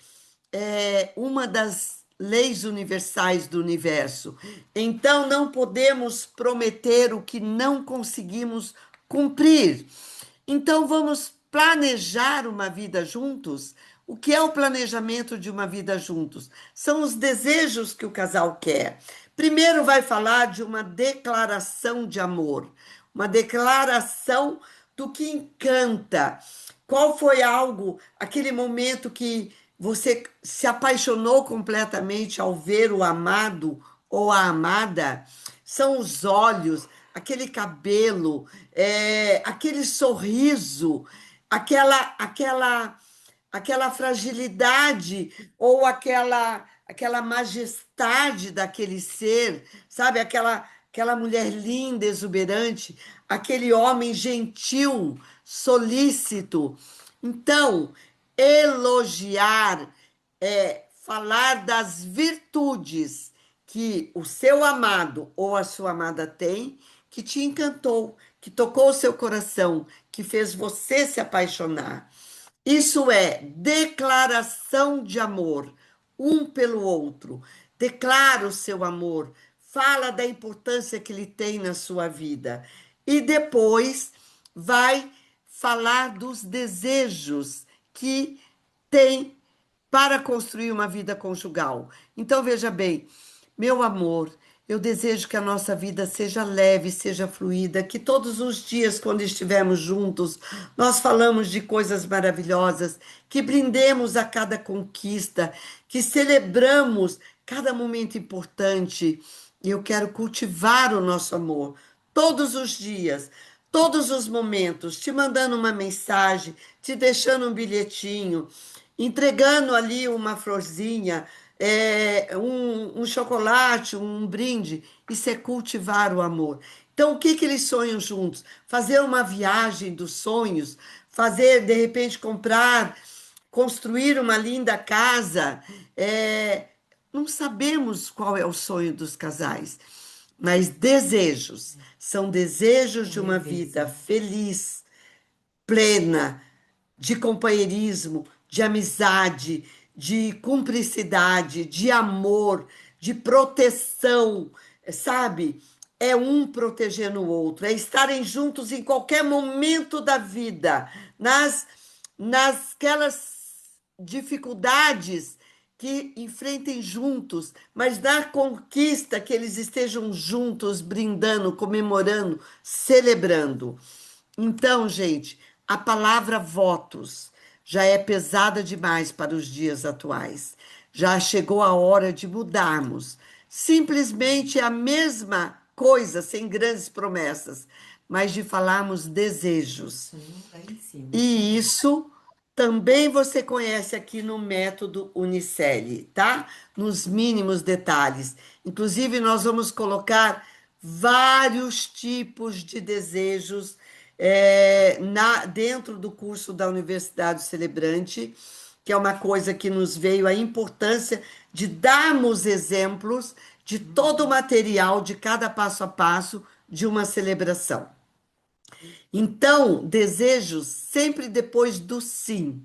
uma das leis universais do universo. Então, não podemos prometer o que não conseguimos cumprir. Então, vamos planejar uma vida juntos. O que é o planejamento de uma vida juntos? São os desejos que o casal quer. Primeiro, vai falar de uma declaração de amor, uma declaração do que encanta. Qual foi algo, aquele momento que você se apaixonou completamente ao ver o amado ou a amada? São os olhos, aquele cabelo, aquele sorriso, aquela fragilidade ou aquela majestade daquele ser, sabe? Aquela mulher linda, exuberante, aquele homem gentil, solícito. Então, elogiar é falar das virtudes que o seu amado ou a sua amada tem, que te encantou, que tocou o seu coração, que fez você se apaixonar. Isso é declaração de amor, um pelo outro. Declara o seu amor, fala da importância que ele tem na sua vida. E depois vai falar dos desejos que tem para construir uma vida conjugal. Então, veja bem, meu amor, eu desejo que a nossa vida seja leve, seja fluida, que todos os dias, quando estivermos juntos, nós falamos de coisas maravilhosas, que brindemos a cada conquista, que celebramos cada momento importante. E eu quero cultivar o nosso amor todos os dias, todos os momentos, te mandando uma mensagem, te deixando um bilhetinho, entregando ali uma florzinha, um chocolate, um brinde. Isso é cultivar o amor. Então, Então, o que que eles sonham juntos? Fazer uma viagem dos sonhos, fazer, de repente, comprar, construir uma linda casa. É, não sabemos qual é o sonho dos casais, mas desejos são desejos de uma vida Beleza. feliz, plena, de companheirismo, de amizade, de cumplicidade, de amor, de proteção, sabe? É um protegendo o outro, é estarem juntos em qualquer momento da vida, nas aquelas dificuldades que enfrentem juntos, mas na conquista que eles estejam juntos, brindando, comemorando, celebrando. Então, gente, a palavra votos já é pesada demais para os dias atuais. Já chegou a hora de mudarmos. Simplesmente a mesma coisa, sem grandes promessas, mas de falarmos desejos. Lá em cima. E isso também você conhece aqui no método Unicelli, tá? Nos mínimos detalhes. Inclusive, nós vamos colocar vários tipos de desejos dentro do curso da Universidade Celebrante, que é uma coisa que nos veio a importância de darmos exemplos de todo o material, de cada passo a passo de uma celebração. Então, desejos sempre depois do sim.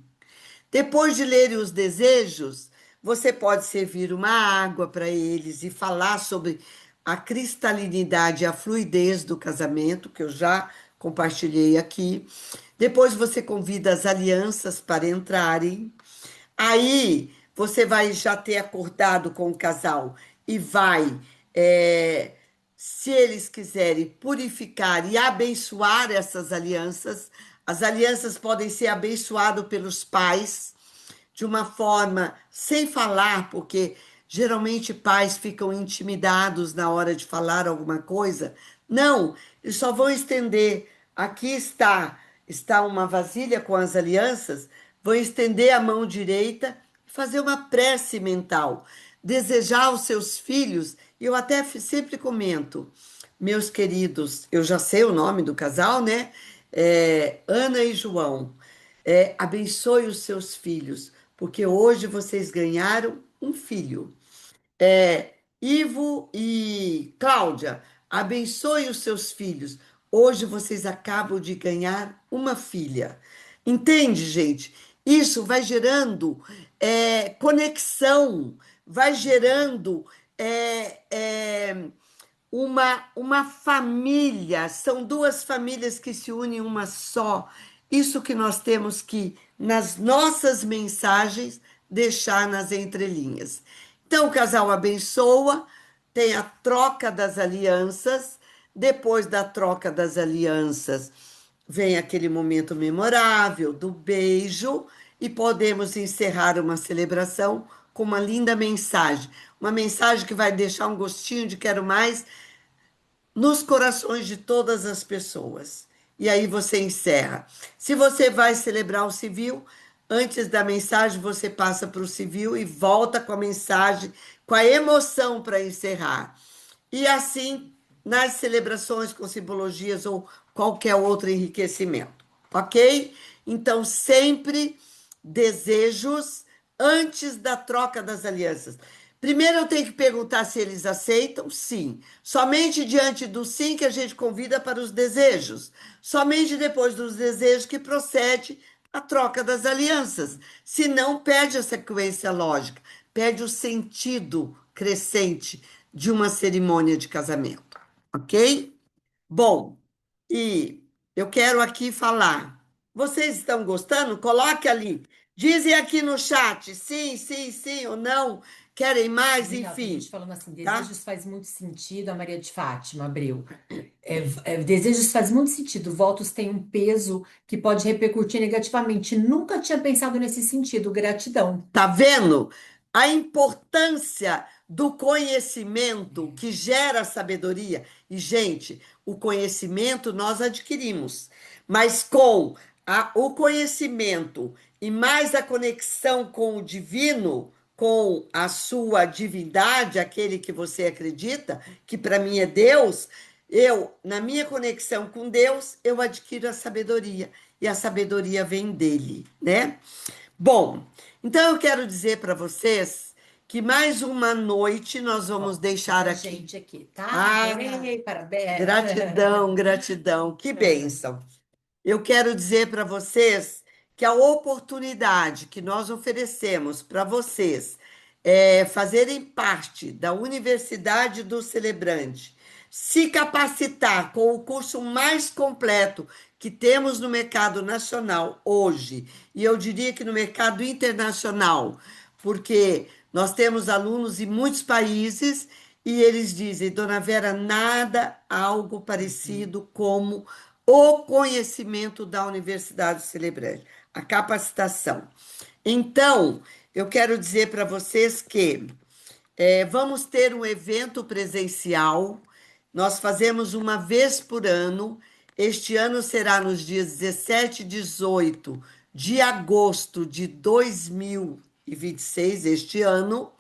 Depois de lerem os desejos, você pode servir uma água para eles e falar sobre a cristalinidade e a fluidez do casamento, que eu já compartilhei aqui. Depois você convida as alianças para entrarem. Aí você vai já ter acordado com o casal e vai, é, se eles quiserem, purificar e abençoar essas alianças. As alianças podem ser abençoadas pelos pais de uma forma sem falar, porque geralmente pais ficam intimidados na hora de falar alguma coisa. Não, eles só vão estender. Aqui está uma vasilha com as alianças, vão estender a mão direita e fazer uma prece mental, desejar aos seus filhos, e eu até sempre comento, meus queridos, eu já sei o nome do casal, né? Ana e João, abençoe os seus filhos, porque hoje vocês ganharam um filho. Ivo e Cláudia, abençoe os seus filhos. Hoje vocês acabam de ganhar uma filha. Entende, gente? Isso vai gerando conexão, vai gerando é, é, uma família, são duas famílias que se unem em uma só. Isso que nós temos que, nas nossas mensagens, deixar nas entrelinhas. Então, o casal abençoa, tem a troca das alianças, depois da troca das alianças, vem aquele momento memorável do beijo, e podemos encerrar uma celebração com uma linda mensagem. Uma mensagem que vai deixar um gostinho de quero mais nos corações de todas as pessoas. E aí você encerra. Se você vai celebrar o civil, antes da mensagem você passa para o civil e volta com a mensagem, com a emoção para encerrar. E assim, nas celebrações com simbologias ou qualquer outro enriquecimento, ok? Então, sempre desejos antes da troca das alianças. Primeiro eu tenho que perguntar se eles aceitam, sim. Somente diante do sim que a gente convida para os desejos. Somente depois dos desejos que procede a troca das alianças. Se não, perde a sequência lógica, perde o sentido crescente de uma cerimônia de casamento, ok? Bom, e eu quero aqui falar. Vocês estão gostando? Coloque ali. Dizem aqui no chat, sim, sim, sim ou não. Querem mais, Legal, tem gente enfim, falando assim, tá? desejos faz muito sentido, a Maria de Fátima, Abreu. Desejos faz muito sentido, votos têm um peso que pode repercutir negativamente. Nunca tinha pensado nesse sentido, gratidão. Tá vendo a importância do conhecimento que gera sabedoria? E, gente, o conhecimento nós adquirimos, mas com o conhecimento e mais a conexão com o divino, com a sua divindade, aquele que você acredita, que para mim é Deus, Na minha conexão com Deus, eu adquiro a sabedoria, e a sabedoria vem dele, né? Bom, então eu quero dizer para vocês que mais uma noite nós vamos Ó, deixar muita aqui. gente aqui, tá? Ah, Adorei, parabéns. gratidão, gratidão, que bênção. Eu quero dizer para vocês que a oportunidade que nós oferecemos para vocês fazerem parte da Universidade do Celebrante, se capacitar com o curso mais completo que temos no mercado nacional hoje, e eu diria que no mercado internacional, porque nós temos alunos em muitos países e eles dizem, Dona Vera, nada algo parecido como o conhecimento da Universidade Celebrante, a capacitação. Então, eu quero dizer para vocês que vamos ter um evento presencial. Nós fazemos uma vez por ano. Este ano será nos dias 17 e 18 de agosto de 2026, este ano.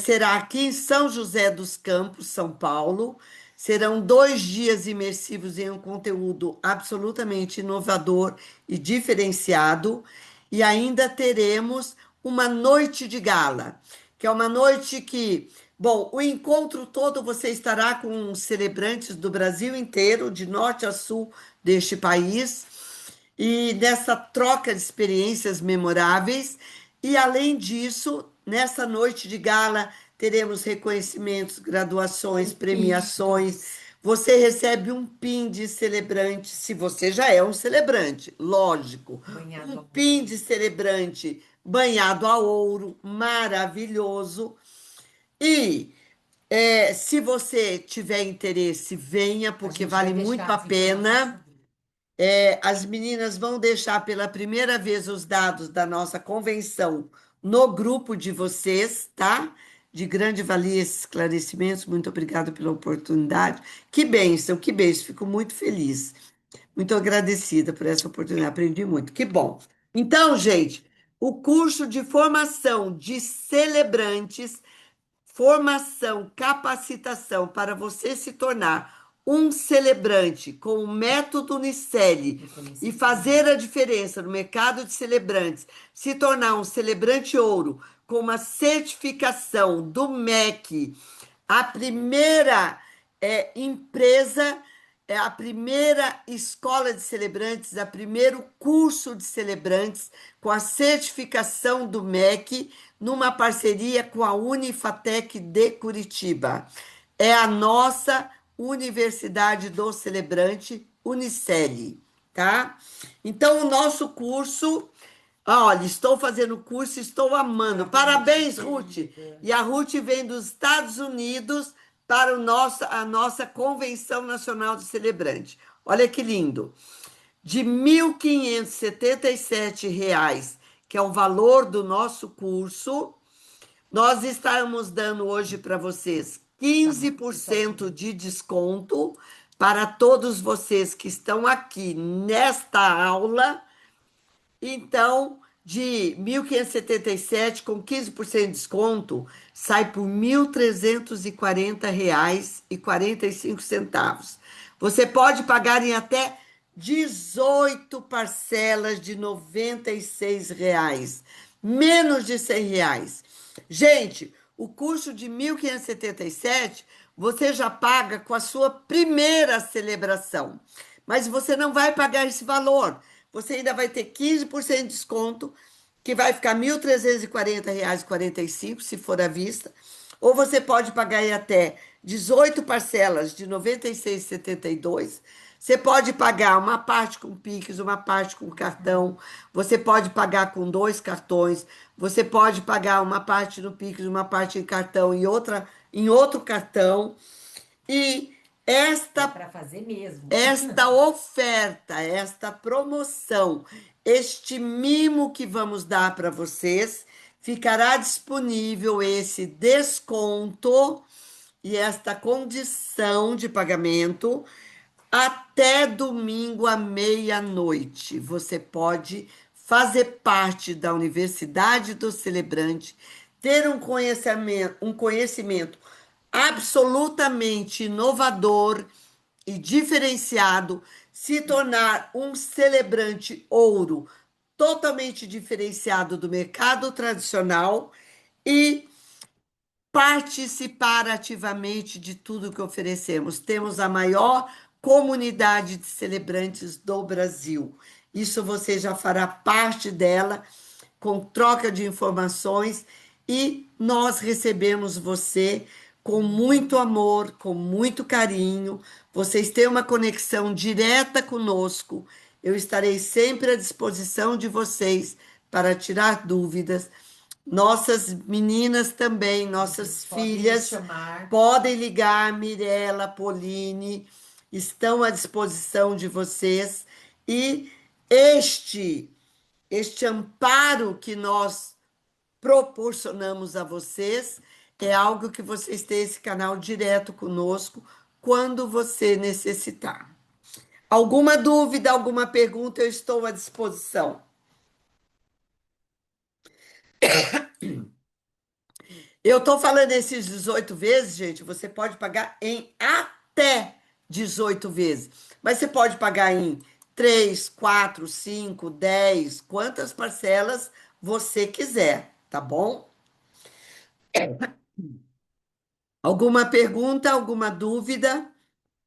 Será aqui em São José dos Campos, São Paulo. Serão 2 dias imersivos em um conteúdo absolutamente inovador e diferenciado. E ainda teremos uma noite de gala, que é uma noite que, bom, o encontro todo você estará com celebrantes do Brasil inteiro, de norte a sul deste país, e nessa troca de experiências memoráveis. E além disso, nessa noite de gala, teremos reconhecimentos, graduações, premiações. Você recebe um PIN de celebrante, se você já é um celebrante, lógico. Banhado Um a PIN de celebrante banhado a ouro, maravilhoso. E se você tiver interesse, venha, A porque gente vai vale muito deixar a as informações. pena. As meninas vão deixar pela primeira vez os dados da nossa convenção no grupo de vocês, tá? De grande valia esses esclarecimentos. Muito obrigada pela oportunidade. Que bênção, que bênção. Fico muito feliz, muito agradecida por essa oportunidade. Aprendi muito. Que bom. Então, gente, o curso de formação de celebrantes, formação, capacitação para você se tornar um celebrante com o método Unicelli e fazer a diferença no mercado de celebrantes, se tornar um celebrante ouro com uma certificação do MEC, a primeira empresa, a primeira escola de celebrantes, o primeiro curso de celebrantes com a certificação do MEC, numa parceria com a Unifatec de Curitiba. É a nossa Universidade do Celebrante, Unicelli, tá? Então, o nosso curso. Olha, estou fazendo o curso, estou amando. Parabéns, Ruth. E a Ruth vem dos Estados Unidos para a nossa Convenção Nacional de Celebrante. Olha que lindo. De R$ 1.577, que é o valor do nosso curso, nós estamos dando hoje para vocês 15% de desconto para todos vocês que estão aqui nesta aula. Então, de 1.577 com 15% de desconto, sai por R$ 1.340,45. Você pode pagar em até 18 parcelas de R$ 96, menos de R$ 100. Gente, o curso de 1.577 você já paga com a sua primeira celebração, mas você não vai pagar esse valor. Você ainda vai ter 15% de desconto, que vai ficar R$ 1.340,45, se for à vista. Ou você pode pagar em até 18 parcelas de R$ 96,72. Você pode pagar uma parte com Pix, uma parte com cartão. Você pode pagar com 2 cartões. Você pode pagar uma parte no Pix, uma parte em cartão e outra em outro cartão. E esta para fazer mesmo. esta oferta, esta promoção, este mimo que vamos dar para vocês, ficará disponível esse desconto e esta condição de pagamento até domingo à meia-noite. Você pode fazer parte da Universidade do Celebrante, ter um conhecimento absolutamente inovador e diferenciado, se tornar um celebrante ouro totalmente diferenciado do mercado tradicional e participar ativamente de tudo que oferecemos. Temos a maior comunidade de celebrantes do Brasil. Isso você já fará parte dela, com troca de informações, e nós recebemos você com muito amor, com muito carinho. Vocês têm uma conexão direta conosco. Eu estarei sempre à disposição de vocês para tirar dúvidas. Nossas meninas também, nossas Podem me filhas, chamar. podem ligar, Mirella, Pauline, estão à disposição de vocês. E este amparo que nós proporcionamos a vocês é algo que vocês têm esse canal direto conosco quando você necessitar. Alguma dúvida, alguma pergunta, eu estou à disposição. Eu estou falando esses 18 vezes, gente, você pode pagar em até 18 vezes. Mas você pode pagar em 3, 4, 5, 10, quantas parcelas você quiser, tá bom? Alguma pergunta, alguma dúvida?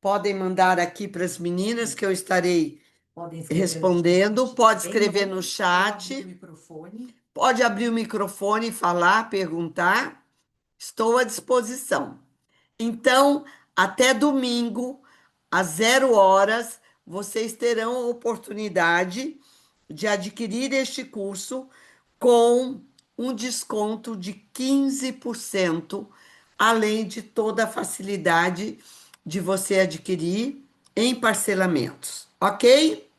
Podem mandar aqui para as meninas que eu estarei Podem escrever no respondendo. chat Pode também, escrever ou no abrir o chat, microfone. pode abrir o microfone, falar, perguntar. Estou à disposição. Então, até domingo, às 0 horas, vocês terão a oportunidade de adquirir este curso com um desconto de 15%, além de toda a facilidade de você adquirir em parcelamentos, ok?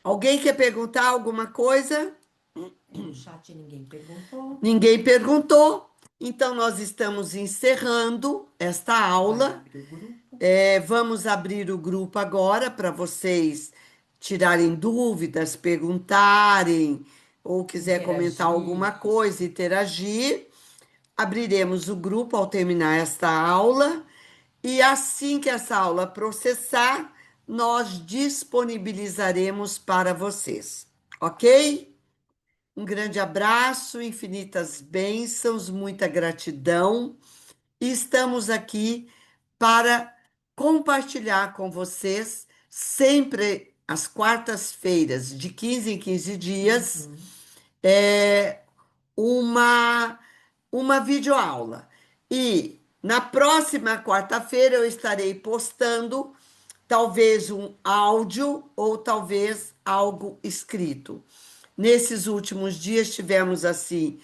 Alguém quer perguntar alguma coisa? No chat ninguém perguntou. Ninguém perguntou. Então, nós estamos encerrando esta Pode aula. abrir o grupo. Vamos abrir o grupo agora para vocês tirarem dúvidas, perguntarem, ou quiser comentar Interagir. alguma coisa, interagir. Abriremos o grupo ao terminar esta aula. E assim que essa aula processar, nós disponibilizaremos para vocês, ok? Um grande abraço, infinitas bênçãos, muita gratidão. E estamos aqui para compartilhar com vocês, sempre às quartas-feiras, de 15 em 15 dias, uma, uma videoaula. E na próxima quarta-feira eu estarei postando talvez um áudio ou talvez algo escrito. Nesses últimos dias tivemos assim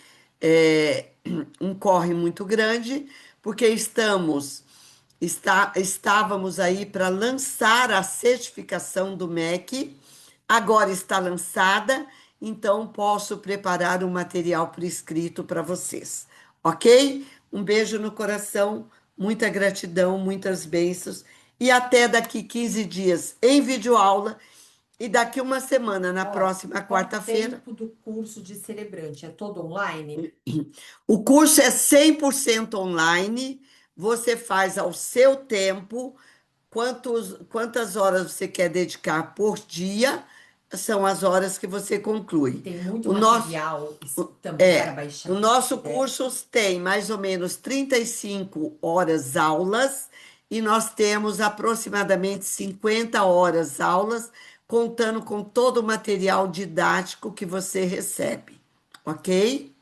um corre muito grande, porque estávamos aí para lançar a certificação do MEC, agora está lançada, então posso preparar o material por escrito para vocês, ok? Um beijo no coração, muita gratidão, muitas bênçãos, e até daqui 15 dias em videoaula, e daqui uma semana, na próxima Qual o quarta-feira. tempo do curso de celebrante? É todo online? O curso é 100% online, você faz ao seu tempo, quantas horas você quer dedicar por dia, são as horas que você conclui. Tem muito O nosso, material também para baixar. o nosso curso tem mais ou menos 35 horas aulas, e nós temos aproximadamente 50 horas aulas, contando com todo o material didático que você recebe, ok?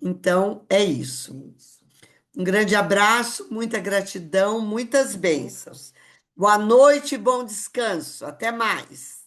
Então, é isso. Um grande abraço, muita gratidão, muitas bênçãos. Boa noite e bom descanso. Até mais.